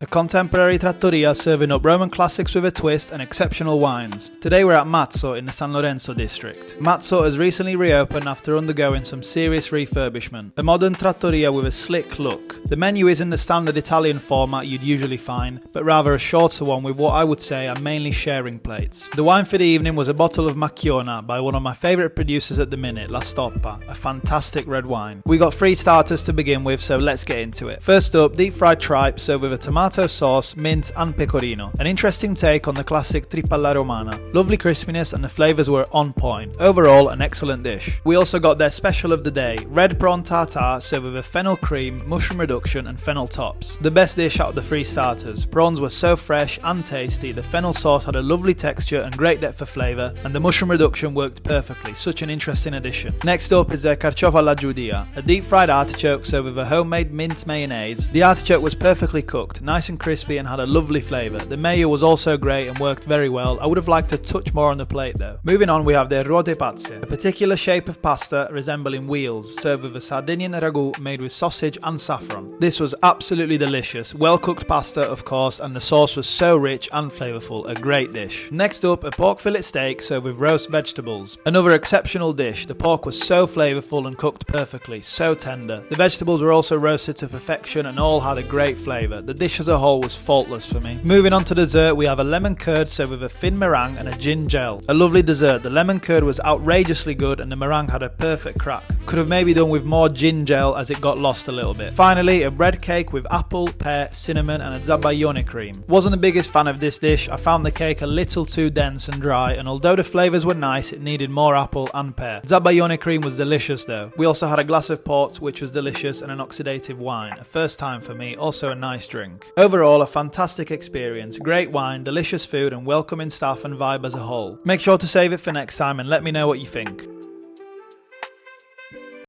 A contemporary trattoria serving up Roman classics with a twist and exceptional wines. Today we're at Mazzo in the San Lorenzo district. Mazzo has recently reopened after undergoing some serious refurbishment. A modern trattoria with a slick look. The menu is in the standard Italian format you'd usually find, but rather a shorter one with what I would say are mainly sharing plates. The wine for the evening was a bottle of Macchiona by one of my favourite producers at the minute, La Stoppa, a fantastic red wine. We got 3 starters to begin with, so let's get into it. First up, deep fried tripe served with a tomato sauce, mint and pecorino. An interesting take on the classic trippa alla romana. Lovely crispiness and the flavours were on point. Overall, an excellent dish. We also got their special of the day, red prawn tartare served with a fennel cream, mushroom reduction and fennel tops. The best dish out of the 3 starters. Prawns were so fresh and tasty, the fennel sauce had a lovely texture and great depth of flavour, and the mushroom reduction worked perfectly, such an interesting addition. Next up is their carciofa alla giudia, a deep fried artichoke served with a homemade mint mayonnaise. The artichoke was perfectly cooked, nice and crispy and had a lovely flavour. The mayo was also great and worked very well. I would have liked a touch more on the plate though. Moving on, we have the ruote pazze, a particular shape of pasta resembling wheels, served with a Sardinian ragu made with sausage and saffron. This was absolutely delicious, well cooked pasta of course, and the sauce was so rich and flavourful, a great dish. Next up, a pork fillet steak served with roast vegetables. Another exceptional dish. The pork was so flavourful and cooked perfectly, so tender. The vegetables were also roasted to perfection and all had a great flavour. The dish as a whole was faultless for me. Moving on to dessert, we have a lemon curd served with a thin meringue and a gin gel. A lovely dessert. The lemon curd was outrageously good and the meringue had a perfect crack. Could have maybe done with more gin gel as it got lost a little bit. Finally, a bread cake with apple, pear, cinnamon and a zabaione cream. Wasn't the biggest fan of this dish. I found the cake a little too dense and dry, and although the flavours were nice, it needed more apple and pear. Zabaione cream was delicious though. We also had a glass of port which was delicious and an oxidative wine. A first time for me, also a nice drink. Overall, a fantastic experience, great wine, delicious food and welcoming staff and vibe as a whole. Make sure to save it for next time and let me know what you think.